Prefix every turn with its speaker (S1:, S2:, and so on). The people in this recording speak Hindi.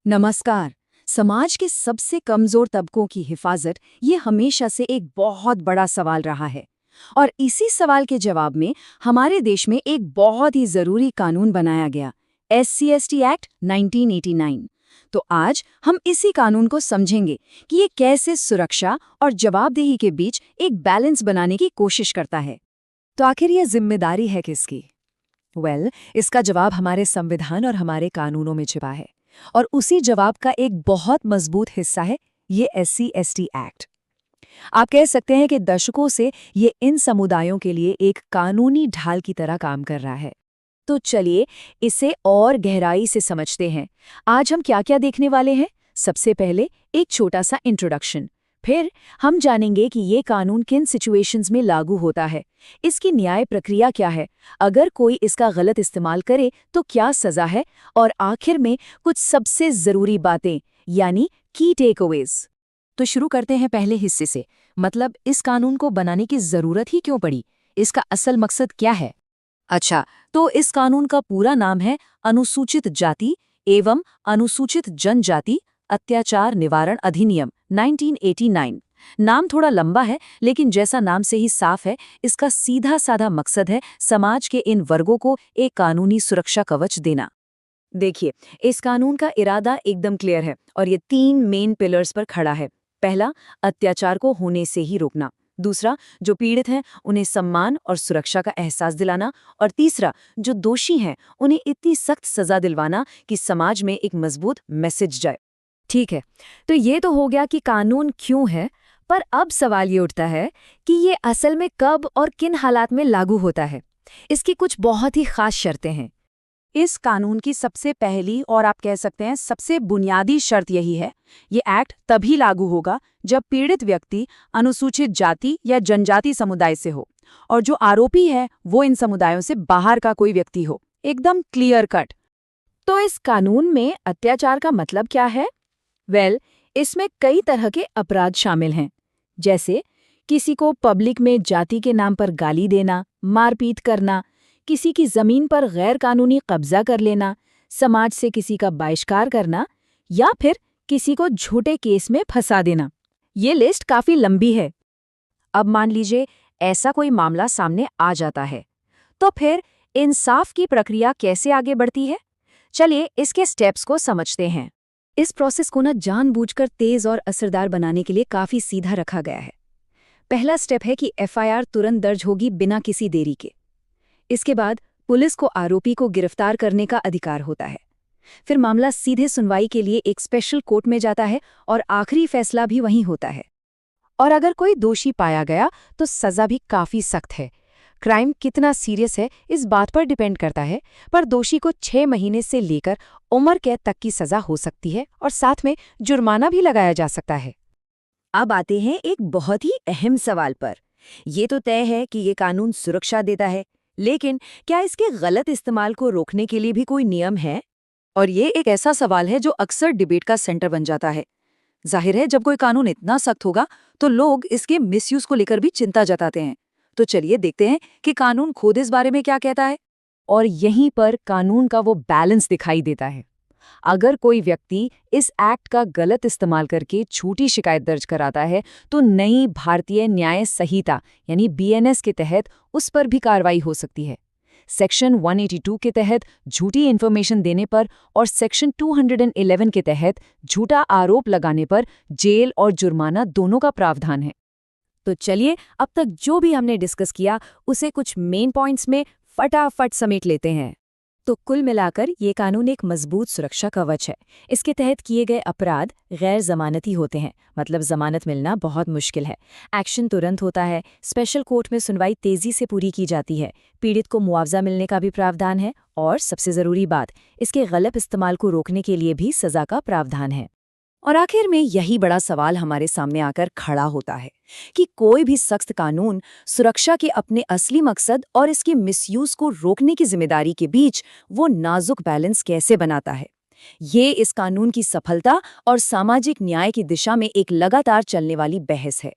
S1: नमस्कार। समाज के सबसे कमजोर तबकों की हिफाजत ये हमेशा से एक बहुत बड़ा सवाल रहा है। और इसी सवाल के जवाब में हमारे देश में एक बहुत ही जरूरी कानून बनाया गया, SC/ST एक्ट 1989। तो आज हम इसी कानून को समझेंगे कि ये कैसे सुरक्षा और जवाबदेही के बीच एक बैलेंस बनाने की कोशिश करता है।
S2: तो आखिर ये जिम्मेदारी है किसकी? इसका जवाब हमारे संविधान और हमारे कानूनों में छिपा है। और उसी जवाब का एक बहुत मजबूत हिस्सा है ये SC/ST एक्ट। आप कह सकते हैं कि दशकों से ये इन समुदायों के लिए एक कानूनी ढाल की तरह काम कर रहा है। तो चलिए इसे और गहराई से समझते हैं। आज हम क्या क्या देखने वाले हैं? सबसे पहले एक छोटा सा इंट्रोडक्शन, फिर हम जानेंगे कि ये कानून किन सिचुएशंस में लागू होता है, इसकी न्याय प्रक्रिया क्या है, अगर कोई इसका गलत इस्तेमाल करे तो क्या सजा है, और आखिर में कुछ सबसे जरूरी बातें यानी की टेकअवेज। तो शुरू करते हैं पहले हिस्से से, मतलब इस कानून को बनाने की जरूरत ही क्यों पड़ी, इसका असल मकसद क्या है। अच्छा, तो इस कानून का पूरा नाम है अनुसूचित जाति एवं अनुसूचित जनजाति अत्याचार निवारण अधिनियम 1989। नाम थोड़ा लंबा है, लेकिन जैसा नाम से ही साफ है, इसका सीधा साधा मकसद है समाज के इन वर्गों को एक कानूनी सुरक्षा कवच देना। देखिए, इस कानून का इरादा एकदम क्लियर है और ये 3 मेन पिलर्स पर खड़ा है। पहला, अत्याचार को होने से ही रोकना। दूसरा, जो पीड़ित हैं उन्हें सम्मान और सुरक्षा का एहसास दिलाना। और तीसरा, जो दोषी हैं उन्हें इतनी सख्त सजा दिलवाना कि समाज में एक मजबूत मैसेज जाए। ठीक है, तो ये तो हो गया कि कानून क्यों है, पर अब सवाल ये उठता है कि ये असल में कब और किन हालात में लागू होता है। इसकी कुछ बहुत ही खास शर्तें हैं।
S1: इस कानून की सबसे पहली और आप कह सकते हैं सबसे बुनियादी शर्त यही है, ये एक्ट तभी लागू होगा जब पीड़ित व्यक्ति अनुसूचित जाति या जनजाति समुदाय से हो और जो आरोपी है वो इन समुदायों से बाहर का कोई व्यक्ति हो। एकदम क्लियर कट।
S2: तो इस कानून में अत्याचार का मतलब क्या है? इसमें कई तरह के अपराध शामिल हैं, जैसे किसी को पब्लिक में जाति के नाम पर गाली देना, मारपीट करना, किसी की जमीन पर गैर कानूनी कब्जा कर लेना, समाज से किसी का बहिष्कार करना या फिर किसी को झूठे केस में फंसा देना। ये लिस्ट काफी लंबी है।
S1: अब मान लीजिए ऐसा कोई मामला सामने आ जाता है, तो फिर इंसाफ की प्रक्रिया कैसे आगे बढ़ती है? चलिए इसके स्टेप्स को समझते हैं। इस प्रोसेस को जानबूझकर तेज और असरदार बनाने के लिए काफी सीधा रखा गया है। पहला स्टेप है कि FIR तुरंत दर्ज होगी बिना किसी देरी के। इसके बाद पुलिस को आरोपी को गिरफ्तार करने का अधिकार होता है। फिर मामला सीधे सुनवाई के लिए एक स्पेशल कोर्ट में जाता है और आखिरी फैसला भी वहीं होता है। और अगर कोई दोषी पाया गया तो सजा भी काफी सख्त है। क्राइम कितना सीरियस है इस बात पर डिपेंड करता है, पर दोषी को 6 महीने से लेकर उम्र कैद तक की सजा हो सकती है और साथ में जुर्माना भी लगाया जा सकता है। अब आते हैं एक बहुत ही अहम सवाल पर। ये तो तय है कि ये कानून सुरक्षा देता है, लेकिन क्या इसके गलत इस्तेमाल को रोकने के लिए भी कोई नियम है? और ये एक ऐसा सवाल है जो अक्सर डिबेट का सेंटर बन जाता है। जाहिर है, जब कोई कानून इतना सख्त होगा तो लोग इसके मिसयूज को लेकर भी चिंता जताते हैं। तो चलिए देखते हैं कि कानून खुद इस बारे में क्या कहता है। और यहीं पर कानून का वो बैलेंस दिखाई देता है। अगर कोई व्यक्ति इस एक्ट का गलत इस्तेमाल करके झूठी शिकायत दर्ज कराता है तो नई भारतीय न्याय संहिता यानी BNS के तहत उस पर भी कार्रवाई हो सकती है। सेक्शन 182 के तहत झूठी इन्फॉर्मेशन देने पर और सेक्शन 211 के तहत झूठा आरोप लगाने पर जेल और जुर्माना दोनों का प्रावधान है। तो चलिए अब तक जो भी हमने डिस्कस किया उसे कुछ मेन पॉइंट्स में फटाफट समेट लेते हैं। तो कुल मिलाकर ये कानून एक मजबूत सुरक्षा कवच है। इसके तहत किए गए अपराध गैर जमानती होते हैं, मतलब जमानत मिलना बहुत मुश्किल है। एक्शन तुरंत होता है, स्पेशल कोर्ट में सुनवाई तेजी से पूरी की जाती है, पीड़ित को मुआवजा मिलने का भी प्रावधान है और सबसे जरूरी बात, इसके गलत इस्तेमाल को रोकने के लिए भी सजा का प्रावधान है। और आखिर में यही बड़ा सवाल हमारे सामने आकर खड़ा होता है कि कोई भी सख्त कानून सुरक्षा के अपने असली मकसद और इसके मिसयूज को रोकने की जिम्मेदारी के बीच वो नाजुक बैलेंस कैसे बनाता है। ये इस कानून की सफलता और सामाजिक न्याय की दिशा में एक लगातार चलने वाली बहस है।